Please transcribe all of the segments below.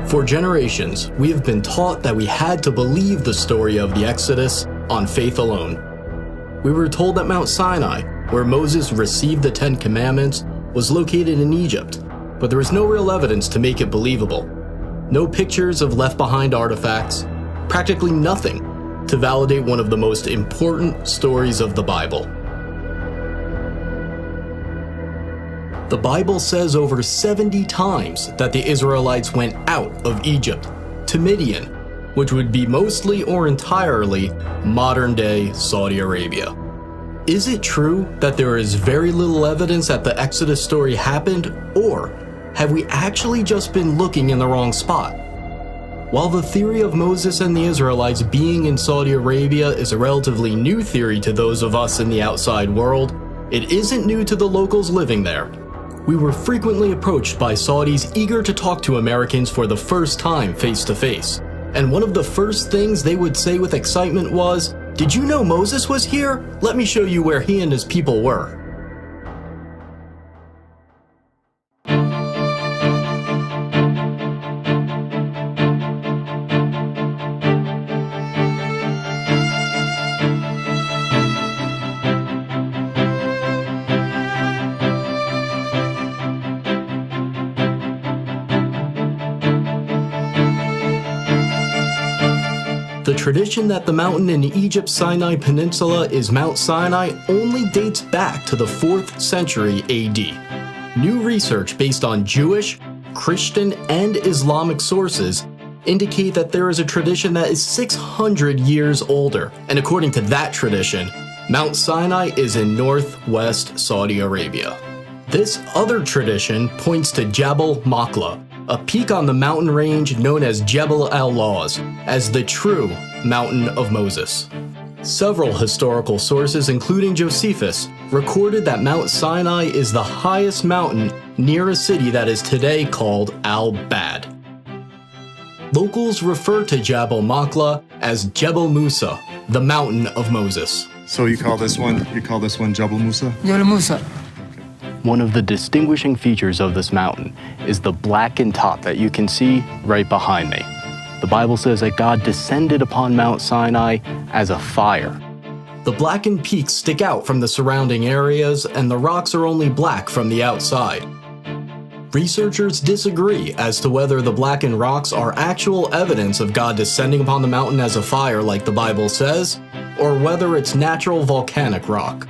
For generations, we have been taught that we had to believe the story of the Exodus on faith alone. We were told that Mount Sinai, where Moses received the Ten Commandments, was located in Egypt, but there was no real evidence to make it believable. No pictures of left-behind artifacts, practically nothing to validate one of the most important stories of the Bible. The Bible says over 70 times that the Israelites went out of Egypt to Midian, which would be mostly or entirely modern-day Saudi Arabia. Is it true that there is very little evidence that the Exodus story happened, or have we actually just been looking in the wrong spot? While the theory of Moses and the Israelites being in Saudi Arabia is a relatively new theory to those of us in the outside world, it isn't new to the locals living there. We were frequently approached by Saudis eager to talk to Americans for the first time face to face. And one of the first things they would say with excitement was, "Did you know Moses was here? Let me show you where he and his people were." The tradition that the mountain in Egypt's Sinai Peninsula is Mount Sinai only dates back to the 4th century AD. New research based on Jewish, Christian, and Islamic sources indicate that there is a tradition that is 600 years older, and according to that tradition, Mount Sinai is in northwest Saudi Arabia. This other tradition points to Jabal Makla, a peak on the mountain range known as Jebel al-Lawz, as the true Mountain of Moses. Several historical sources, including Josephus, recorded that Mount Sinai is the highest mountain near a city that is today called Al-Bad. Locals refer to Jabal Makla as Jebel Musa, the Mountain of Moses. So you call this one Jabal Musa? Jabal Musa. One of the distinguishing features of this mountain is the blackened top that you can see right behind me. The Bible says that God descended upon Mount Sinai as a fire. The blackened peaks stick out from the surrounding areas, and the rocks are only black from the outside. Researchers disagree as to whether the blackened rocks are actual evidence of God descending upon the mountain as a fire like the Bible says, or whether it's natural volcanic rock.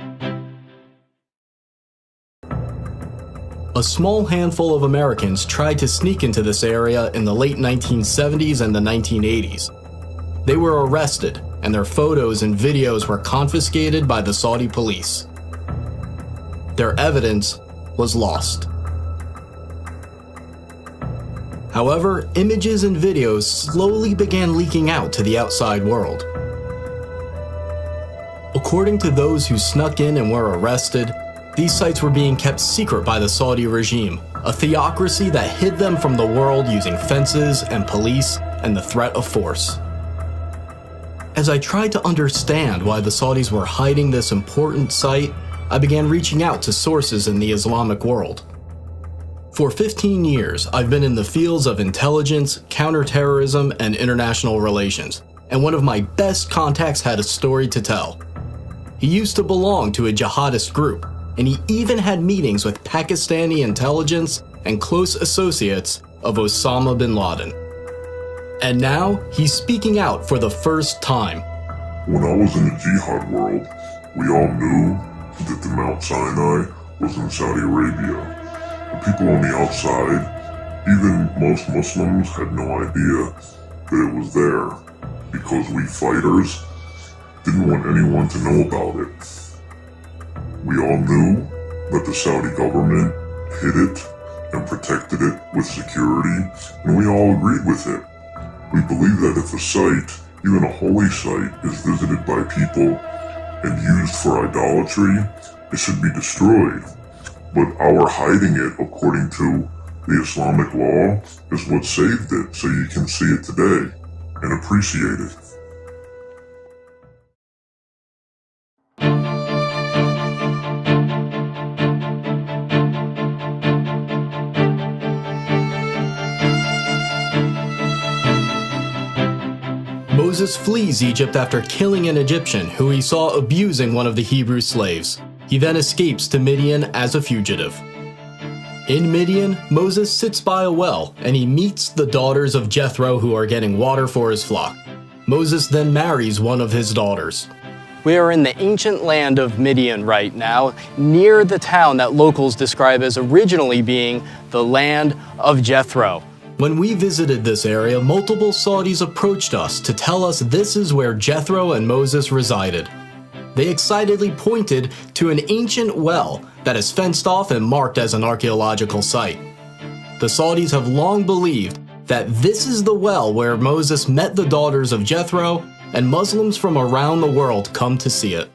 A small handful of Americans tried to sneak into this area in the late 1970s and the 1980s. They were arrested, and their photos and videos were confiscated by the Saudi police. Their evidence was lost. However, images and videos slowly began leaking out to the outside world. According to those who snuck in and were arrested, these sites were being kept secret by the Saudi regime, a theocracy that hid them from the world using fences and police and the threat of force. As I tried to understand why the Saudis were hiding this important site, I began reaching out to sources in the Islamic world. For 15 years, I've been in the fields of intelligence, counterterrorism, and international relations, and one of my best contacts had a story to tell. He used to belong to a jihadist group, and he even had meetings with Pakistani intelligence and close associates of Osama bin Laden. And now, he's speaking out for the first time. When I was in the jihad world, we all knew that the Mount Sinai was in Saudi Arabia. The people on the outside, even most Muslims, had no idea that it was there, because we fighters didn't want anyone to know about it. We all knew that the Saudi government hid it and protected it with security, and we all agreed with it. We believe that if a site, even a holy site, is visited by people and used for idolatry, it should be destroyed. But our hiding it, according to the Islamic law, is what saved it, so you can see it today and appreciate it. Moses flees Egypt after killing an Egyptian who he saw abusing one of the Hebrew slaves. He then escapes to Midian as a fugitive. In Midian, Moses sits by a well and he meets the daughters of Jethro who are getting water for his flock. Moses then marries one of his daughters. We are in the ancient land of Midian right now, near the town that locals describe as originally being the land of Jethro. When we visited this area, multiple Saudis approached us to tell us this is where Jethro and Moses resided. They excitedly pointed to an ancient well that is fenced off and marked as an archaeological site. The Saudis have long believed that this is the well where Moses met the daughters of Jethro, and Muslims from around the world come to see it.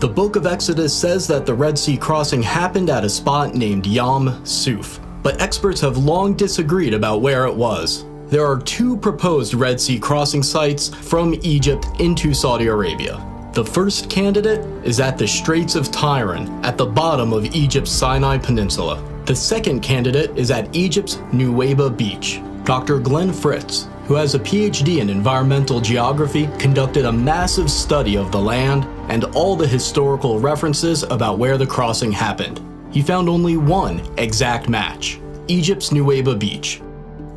The book of Exodus says that the Red Sea crossing happened at a spot named Yam Suf, but experts have long disagreed about where it was. There are two proposed Red Sea crossing sites from Egypt into Saudi Arabia. The first candidate is at the Straits of Tiran, at the bottom of Egypt's Sinai Peninsula. The second candidate is at Egypt's Nuweiba Beach. Dr. Glenn Fritz, who has a PhD in environmental geography, conducted a massive study of the land and all the historical references about where the crossing happened. He found only one exact match: Egypt's Nuweiba Beach.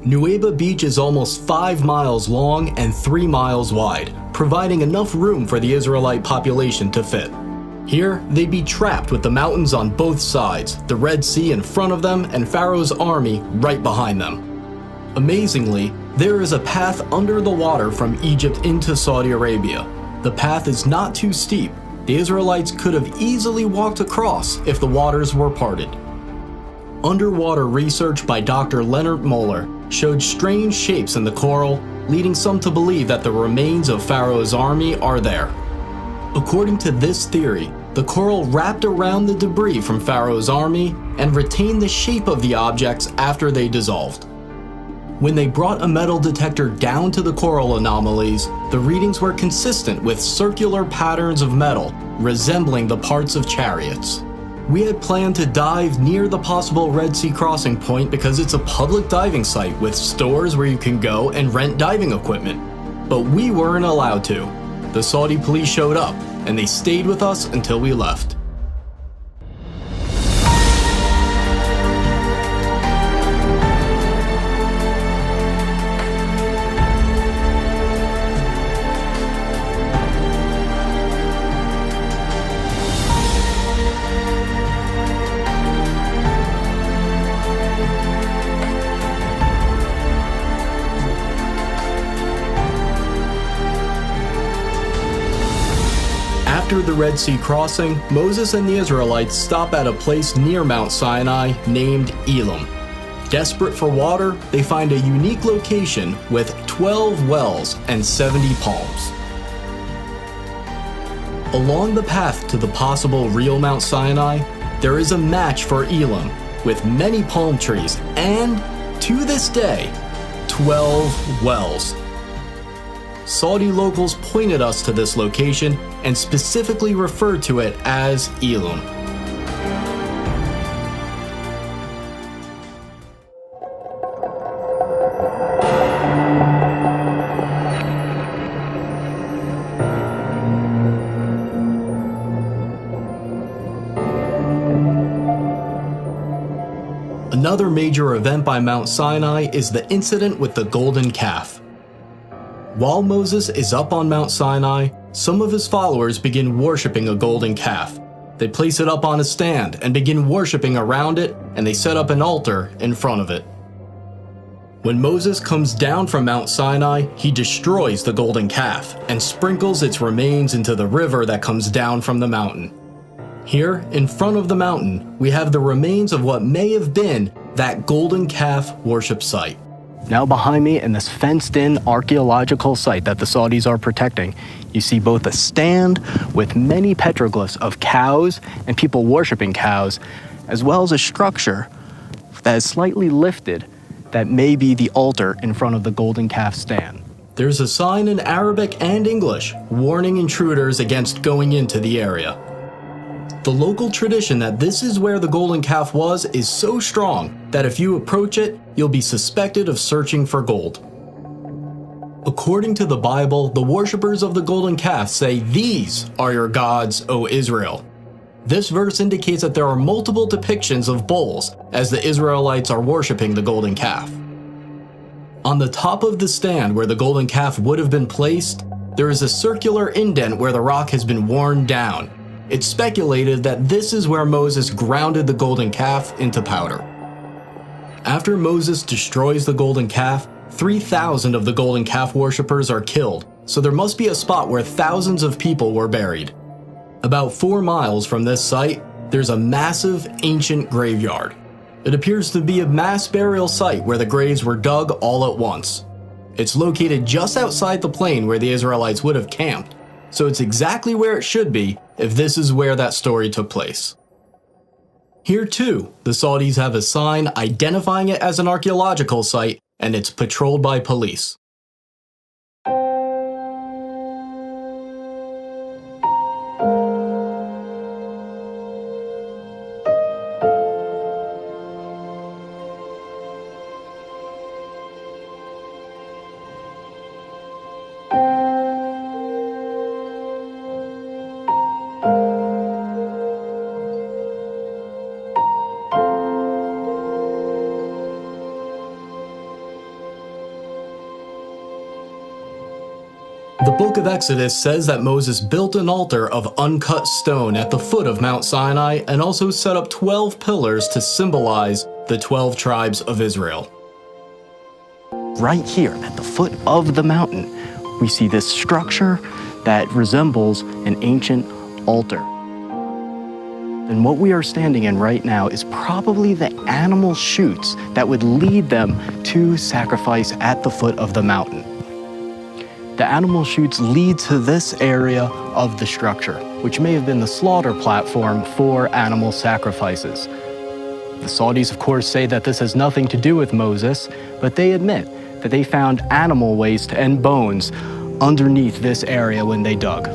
Nuweiba Beach is almost 5 miles long and 3 miles wide, providing enough room for the Israelite population to fit. Here, they'd be trapped with the mountains on both sides, the Red Sea in front of them, and Pharaoh's army right behind them. Amazingly, there is a path under the water from Egypt into Saudi Arabia. The path is not too steep. The Israelites could have easily walked across if the waters were parted. Underwater research by Dr. Leonard Moeller showed strange shapes in the coral, leading some to believe that the remains of Pharaoh's army are there. According to this theory, the coral wrapped around the debris from Pharaoh's army and retained the shape of the objects after they dissolved. When they brought a metal detector down to the coral anomalies, the readings were consistent with circular patterns of metal resembling the parts of chariots. We had planned to dive near the possible Red Sea crossing point because it's a public diving site with stores where you can go and rent diving equipment. But we weren't allowed to. The Saudi police showed up, and they stayed with us until we left. After the Red Sea crossing, Moses and the Israelites stop at a place near Mount Sinai named Elim. Desperate for water, they find a unique location with 12 wells and 70 palms. Along the path to the possible real Mount Sinai, there is a match for Elim with many palm trees and, to this day, 12 wells. Saudi locals pointed us to this location and specifically referred to it as Elim. Another major event by Mount Sinai is the incident with the golden calf. While Moses is up on Mount Sinai, some of his followers begin worshiping a golden calf. They place it up on a stand and begin worshiping around it, and they set up an altar in front of it. When Moses comes down from Mount Sinai, he destroys the golden calf and sprinkles its remains into the river that comes down from the mountain. Here, in front of the mountain, we have the remains of what may have been that golden calf worship site. Now behind me, in this fenced-in archaeological site that the Saudis are protecting, you see both a stand with many petroglyphs of cows and people worshiping cows, as well as a structure that is slightly lifted that may be the altar in front of the golden calf stand. There's a sign in Arabic and English warning intruders against going into the area. The local tradition that this is where the golden calf was is so strong that if you approach it, you'll be suspected of searching for gold. According to the Bible, the worshippers of the golden calf say, "These are your gods, O Israel." This verse indicates that there are multiple depictions of bulls as the Israelites are worshiping the golden calf. On the top of the stand where the golden calf would have been placed, there is a circular indent where the rock has been worn down. It's speculated that this is where Moses grounded the golden calf into powder. After Moses destroys the golden calf, 3,000 of the golden calf worshippers are killed, so there must be a spot where thousands of people were buried. About 4 miles from this site, there's a massive ancient graveyard. It appears to be a mass burial site where the graves were dug all at once. It's located just outside the plain where the Israelites would have camped, so it's exactly where it should be if this is where that story took place. Here too, the Saudis have a sign identifying it as an archaeological site, and it's patrolled by police. The book of Exodus says that Moses built an altar of uncut stone at the foot of Mount Sinai and also set up 12 pillars to symbolize the 12 tribes of Israel. Right here at the foot of the mountain, we see this structure that resembles an ancient altar. And what we are standing in right now is probably the animal chutes that would lead them to sacrifice at the foot of the mountain. The animal chutes lead to this area of the structure, which may have been the slaughter platform for animal sacrifices. The Saudis, of course, say that this has nothing to do with Moses, but they admit that they found animal waste and bones underneath this area when they dug.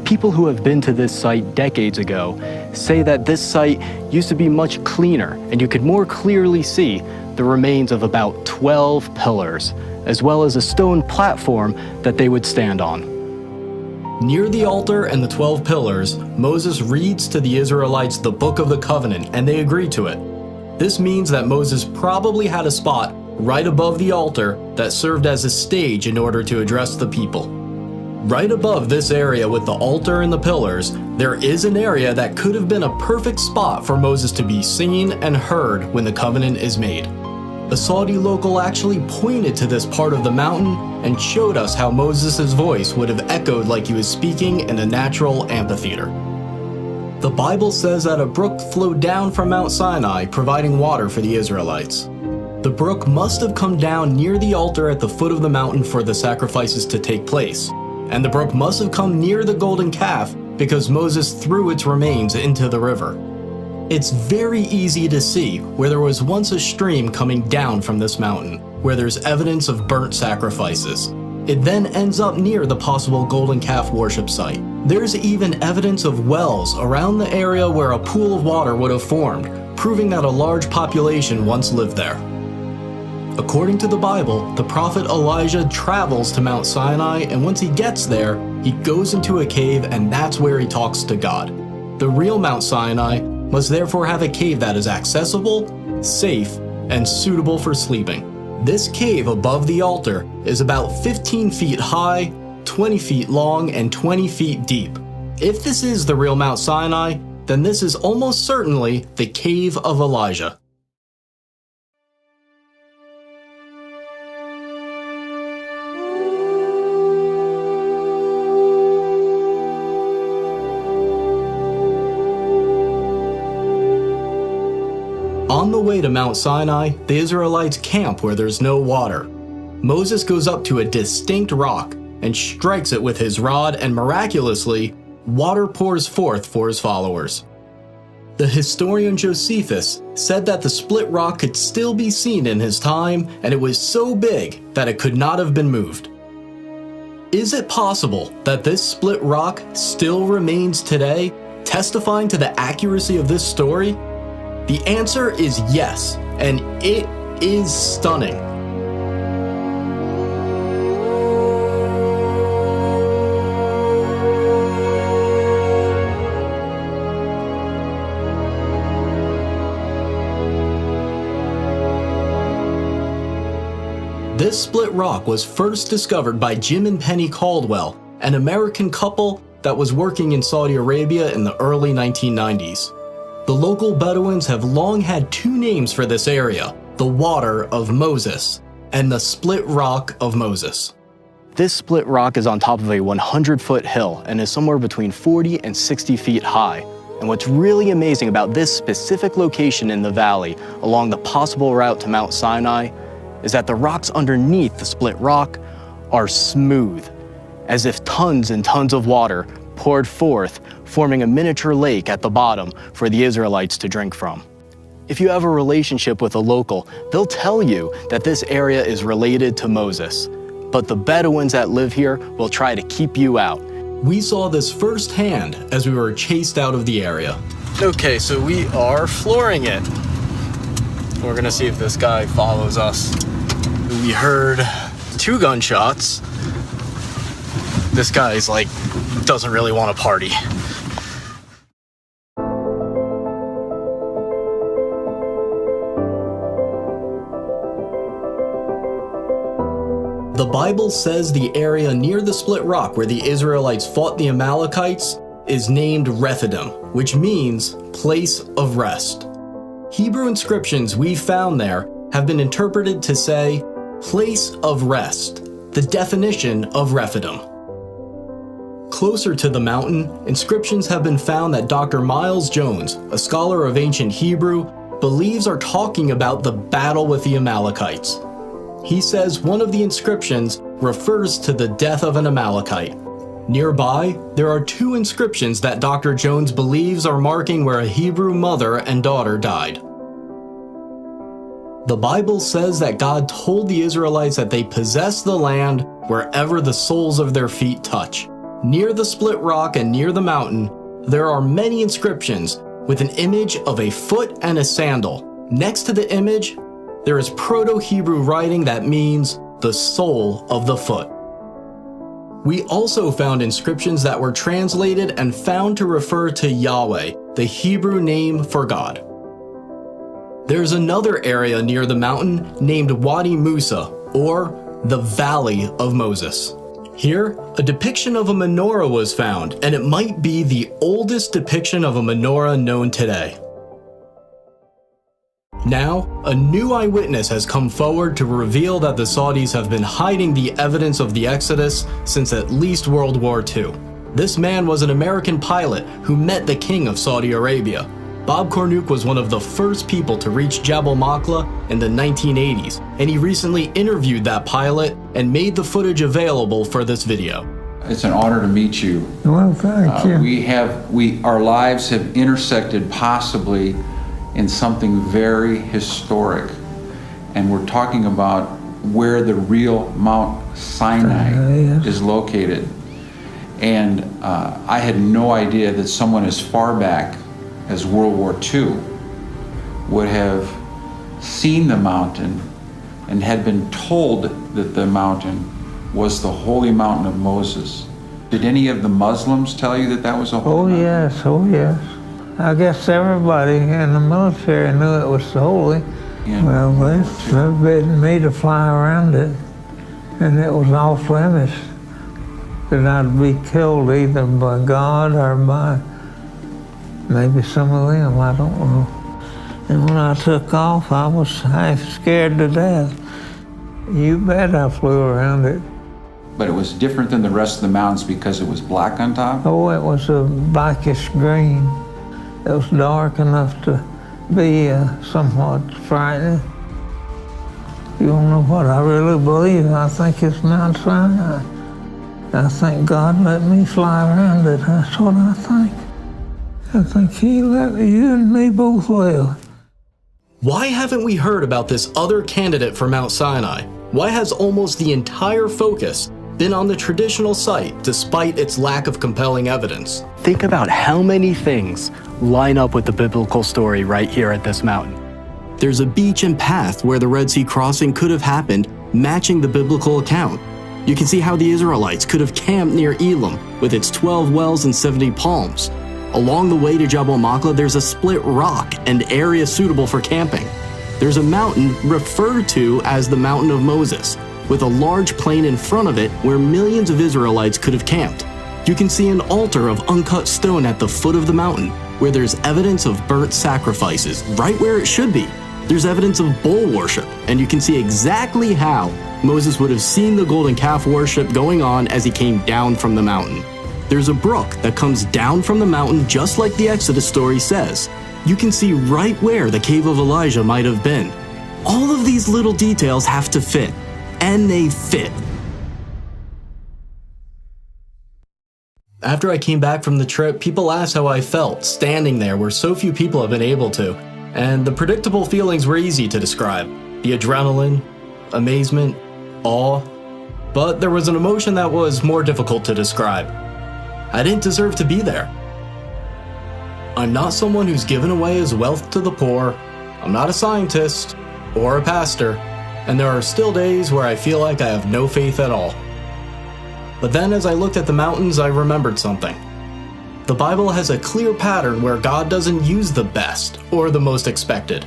People who have been to this site decades ago say that this site used to be much cleaner, and you could more clearly see the remains of about 12 pillars, as well as a stone platform that they would stand on. Near the altar and the 12 pillars, Moses reads to the Israelites the Book of the Covenant, and they agree to it. This means that Moses probably had a spot right above the altar that served as a stage in order to address the people. Right above this area with the altar and the pillars, there is an area that could have been a perfect spot for Moses to be seen and heard when the covenant is made. A Saudi local actually pointed to this part of the mountain and showed us how Moses' voice would have echoed like he was speaking in a natural amphitheater. The Bible says that a brook flowed down from Mount Sinai, providing water for the Israelites. The brook must have come down near the altar at the foot of the mountain for the sacrifices to take place, and the brook must have come near the golden calf because Moses threw its remains into the river. It's very easy to see where there was once a stream coming down from this mountain, where there's evidence of burnt sacrifices. It then ends up near the possible golden calf worship site. There's even evidence of wells around the area where a pool of water would have formed, proving that a large population once lived there. According to the Bible, the prophet Elijah travels to Mount Sinai, and once he gets there, he goes into a cave, and that's where he talks to God. The real Mount Sinai must therefore have a cave that is accessible, safe, and suitable for sleeping. This cave above the altar is about 15 feet high, 20 feet long, and 20 feet deep. If this is the real Mount Sinai, then this is almost certainly the Cave of Elijah. On the way to Mount Sinai, the Israelites camp where there's no water. Moses goes up to a distinct rock and strikes it with his rod, and miraculously, water pours forth for his followers. The historian Josephus said that the split rock could still be seen in his time, and it was so big that it could not have been moved. Is it possible that this split rock still remains today, testifying to the accuracy of this story? The answer is yes, and it is stunning. This split rock was first discovered by Jim and Penny Caldwell, an American couple that was working in Saudi Arabia in the early 1990s. The local Bedouins have long had two names for this area, the Water of Moses and the Split Rock of Moses. This split rock is on top of a 100-foot hill and is somewhere between 40 and 60 feet high. And what's really amazing about this specific location in the valley along the possible route to Mount Sinai is that the rocks underneath the split rock are smooth, as if tons and tons of water poured forth, forming a miniature lake at the bottom for the Israelites to drink from. If you have a relationship with a local, they'll tell you that this area is related to Moses, but the Bedouins that live here will try to keep you out. We saw this firsthand as we were chased out of the area. Okay, so we are flooring it. We're gonna see if this guy follows us. We heard 2 gunshots. This guy's like, doesn't really want to party. The Bible says the area near the split rock where the Israelites fought the Amalekites is named Rephidim, which means place of rest. Hebrew inscriptions we found there have been interpreted to say place of rest, the definition of Rephidim. Closer to the mountain, inscriptions have been found that Dr. Miles Jones, a scholar of ancient Hebrew, believes are talking about the battle with the Amalekites. He says one of the inscriptions refers to the death of an Amalekite. Nearby, there are 2 inscriptions that Dr. Jones believes are marking where a Hebrew mother and daughter died. The Bible says that God told the Israelites that they possess the land wherever the soles of their feet touch. Near the split rock and near the mountain, there are many inscriptions with an image of a foot and a sandal. Next to the image, there is Proto-Hebrew writing that means the sole of the foot. We also found inscriptions that were translated and found to refer to Yahweh, the Hebrew name for God. There's another area near the mountain named Wadi Musa, or the Valley of Moses. Here, a depiction of a menorah was found, and it might be the oldest depiction of a menorah known today. Now, a new eyewitness has come forward to reveal that the Saudis have been hiding the evidence of the Exodus since at least World War II. This man was an American pilot who met the King of Saudi Arabia. Bob Cornuke was one of the first people to reach Jabal Maqla in the 1980s, and he recently interviewed that pilot and made the footage available for this video. It's an honor to meet you. Well, thank you. Our lives have intersected possibly in something very historic, and we're talking about where the real Mount Sinai is located. And I had no idea that someone as far back as World War II would have seen the mountain and had been told that the mountain was the holy mountain of Moses. Did any of the Muslims tell you that that was a holy mountain? Oh yes. I guess everybody in the military knew it was holy. Yeah. Well, they forbidden me to fly around it, and it was off limits that I'd be killed either by God or by maybe some of them, I don't know. And when I took off, I was half scared to death. You bet I flew around it. But it was different than the rest of the mountains because it was black on top? Oh, it was a blackish green. It was dark enough to be somewhat frightening. You don't know what I really believe. I think it's Mount Sinai. I think God let me fly around it. That's what I think. I think he let you and me both live. Why haven't we heard about this other candidate for Mount Sinai? Why has almost the entire focus been on the traditional site despite its lack of compelling evidence. Think about how many things line up with the biblical story right here at this mountain. There's a beach and path where the Red Sea crossing could have happened, matching the biblical account. You can see how the Israelites could have camped near Elim with its 12 wells and 70 palms. Along the way to Jabal Makla, there's a split rock and area suitable for camping. There's a mountain referred to as the Mountain of Moses, with a large plain in front of it where millions of Israelites could have camped. You can see an altar of uncut stone at the foot of the mountain, where there's evidence of burnt sacrifices, right where it should be. There's evidence of bull worship, and you can see exactly how Moses would have seen the golden calf worship going on as he came down from the mountain. There's a brook that comes down from the mountain just like the Exodus story says. You can see right where the cave of Elijah might have been. All of these little details have to fit, and they fit. After I came back from the trip, people asked how I felt standing there where so few people have been able to, and the predictable feelings were easy to describe. The adrenaline, amazement, awe, but there was an emotion that was more difficult to describe. I didn't deserve to be there. I'm not someone who's given away his wealth to the poor, I'm not a scientist or a pastor, and there are still days where I feel like I have no faith at all. But then as I looked at the mountains, I remembered something. The Bible has a clear pattern where God doesn't use the best or the most expected.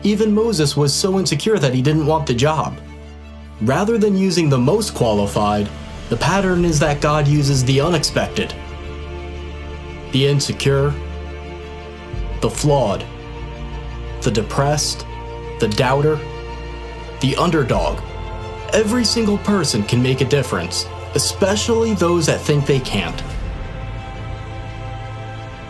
Even Moses was so insecure that he didn't want the job. Rather than using the most qualified, the pattern is that God uses the unexpected, the insecure, the flawed, the depressed, the doubter, the underdog. Every single person can make a difference, especially those that think they can't.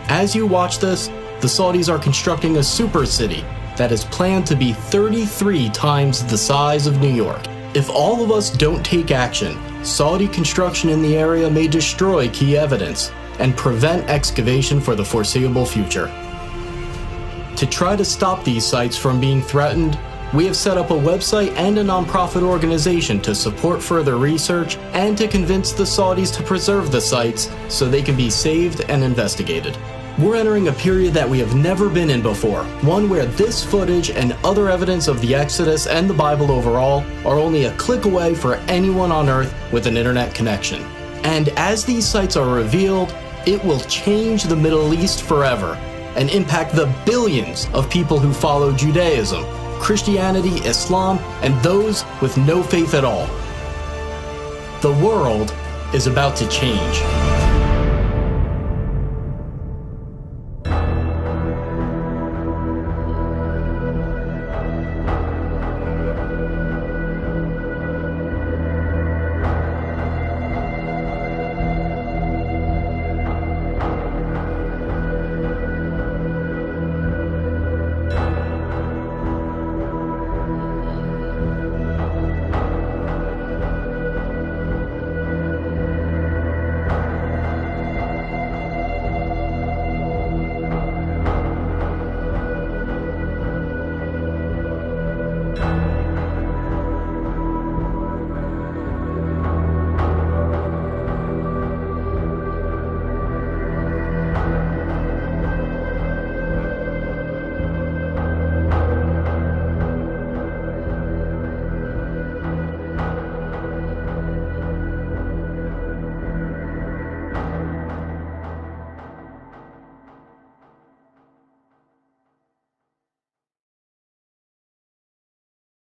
As you watch this, the Saudis are constructing a super city that is planned to be 33 times the size of New York. If all of us don't take action, Saudi construction in the area may destroy key evidence and prevent excavation for the foreseeable future. To try to stop these sites from being threatened, we have set up a website and a nonprofit organization to support further research and to convince the Saudis to preserve the sites so they can be saved and investigated. We're entering a period that we have never been in before, one where this footage and other evidence of the Exodus and the Bible overall are only a click away for anyone on Earth with an internet connection. And as these sites are revealed, it will change the Middle East forever and impact the billions of people who follow Judaism, Christianity, Islam, and those with no faith at all. The world is about to change.